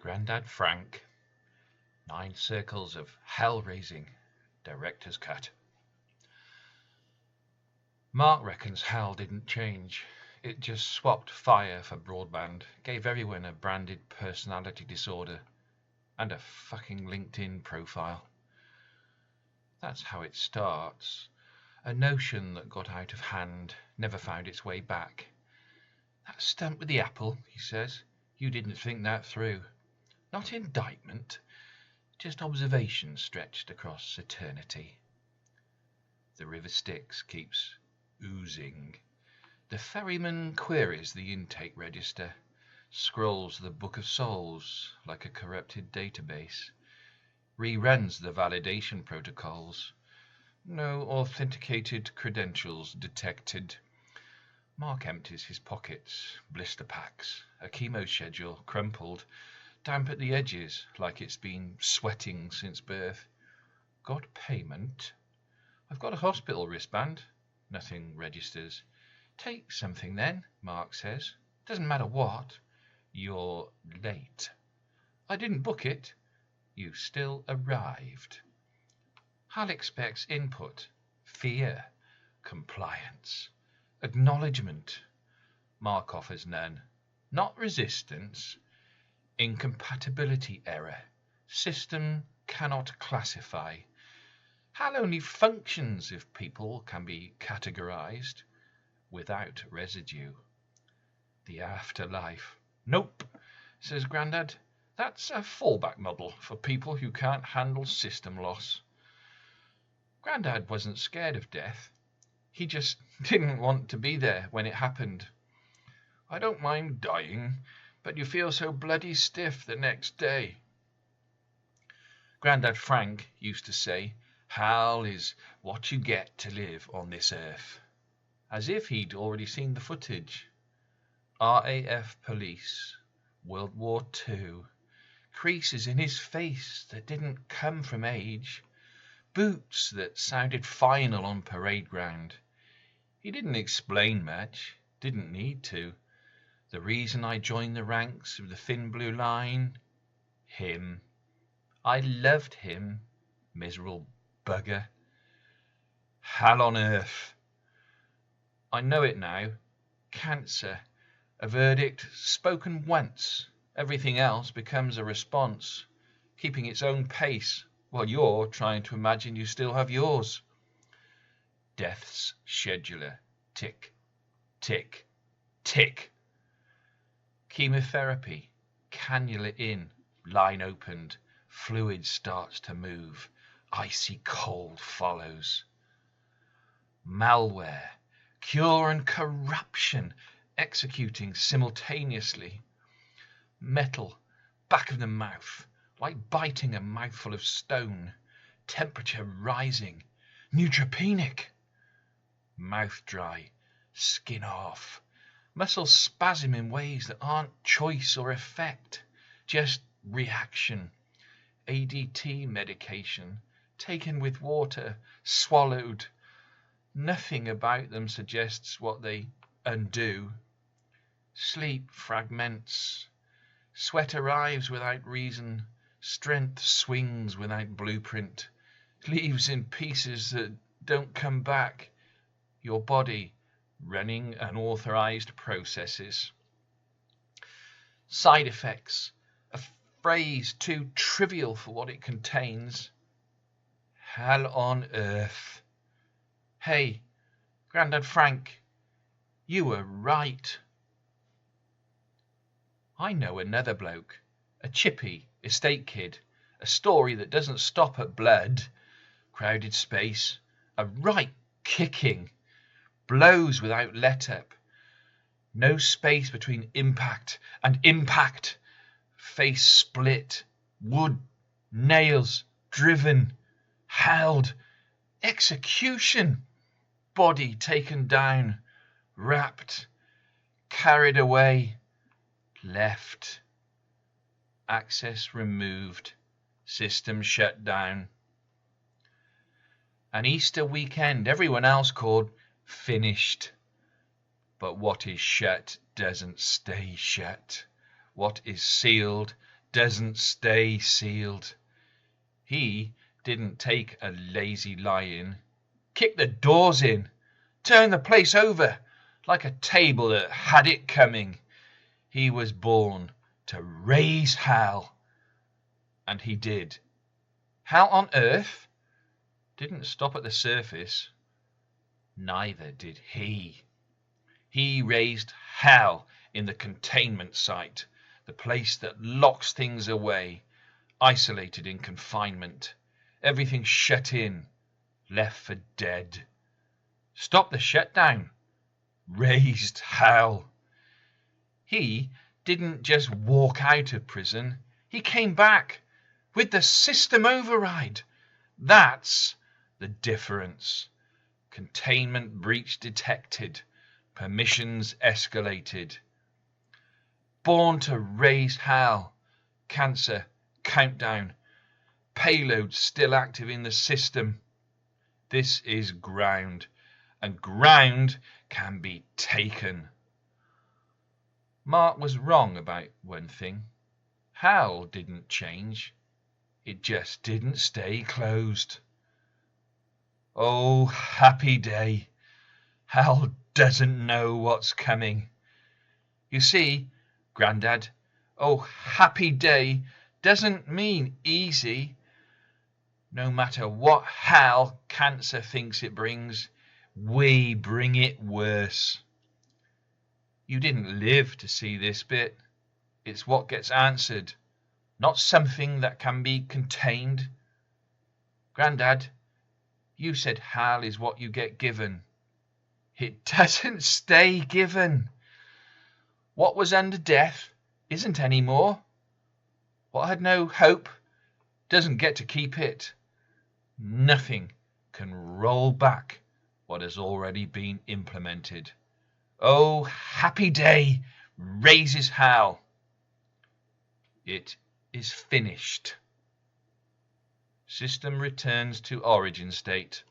Grandad Frank, 9 circles of hell-raising, director's cut. Mark reckons hell didn't change. It just swapped fire for broadband, gave everyone a branded personality disorder, and a fucking LinkedIn profile. That's how it starts. A notion that got out of hand, never found its way back. That stunt with the apple, he says, you didn't think that through. Not indictment, just observation stretched across eternity. The river Styx keeps oozing. The ferryman queries the intake register, scrolls the Book of Souls like a corrupted database, reruns the validation protocols. No authenticated credentials detected. Mark empties his pockets, blister packs, a chemo schedule crumpled, damp at the edges like it's been sweating since birth. Got payment? I've got a hospital wristband. Nothing registers. Take something then, Mark says. Doesn't matter what. You're late. I didn't book it. You still arrived. Hal expects input, fear, compliance, acknowledgement. Mark offers none. Not resistance. Incompatibility error. System cannot classify. Hal only functions if people can be categorized without residue. The afterlife. Nope, says Grandad. That's a fallback model for people who can't handle system loss. Grandad wasn't scared of death. He just didn't want to be there when it happened. I don't mind dying, but you feel so bloody stiff the next day. Grandad Frank used to say, Hal is what you get to live on this earth. As if he'd already seen the footage. RAF police, World War II, creases in his face that didn't come from age, boots that sounded final on parade ground. He didn't explain much, didn't need to. The reason I joined the ranks of the Thin Blue Line? Him. I loved him, miserable bugger. Hell on earth. I know it now. Cancer. A verdict spoken once. Everything else becomes a response, keeping its own pace while you're trying to imagine you still have yours. Death's scheduler. Tick, tick, tick. Chemotherapy. Cannula in. Line opened. Fluid starts to move. Icy cold follows. Malware. Cure and corruption executing simultaneously. Metal. Back of the mouth. Like biting a mouthful of stone. Temperature rising. Neutropenic. Mouth dry. Skin off. Muscles spasm in ways that aren't choice or effect. Just reaction. ADT medication. Taken with water. Swallowed. Nothing about them suggests what they undo. Sleep fragments. Sweat arrives without reason. Strength swings without blueprint. Leaves in pieces that don't come back. Your body running unauthorized processes. Side effects. A phrase too trivial for what it contains. Hell on earth. Hey, Grandad Frank, you were right. I know another bloke, a chippy estate kid, a story that doesn't stop at blood, crowded space, a right kicking, blows without let-up, no space between impact and impact, face split, wood, nails, driven, held, execution, body taken down, wrapped, carried away, left, access removed, system shut down. An Easter weekend everyone else called finished. But what is shut doesn't stay shut. What is sealed doesn't stay sealed. He didn't take a lazy lie-in, kick the doors in, turn the place over like a table that had it coming. He was born to raise hell. And he did. Hell on earth didn't stop at the surface. Neither did he. He raised hell in the containment site, the place that locks things away, isolated in confinement, everything shut in, left for dead. Stop the shutdown. Raised hell. He didn't just walk out of prison. He came back with the system override. That's the difference. Containment breach detected. Permissions escalated. Born to raise hell. Cancer countdown. Payload still active in the system. This is ground, and ground can be taken. Mark was wrong about one thing. Hell didn't change. It just didn't stay closed. Oh, happy day. Hell doesn't know what's coming. You see, Grandad, oh, happy day doesn't mean easy. No matter what hell cancer thinks it brings, we bring it worse. You didn't live to see this bit. It's what gets answered, not something that can be contained. Grandad, you said hell is what you get given. It doesn't stay given. What was under death isn't anymore. What had no hope doesn't get to keep it. Nothing can roll back what has already been implemented. Oh, happy day raises hell. It is finished. System returns to origin state.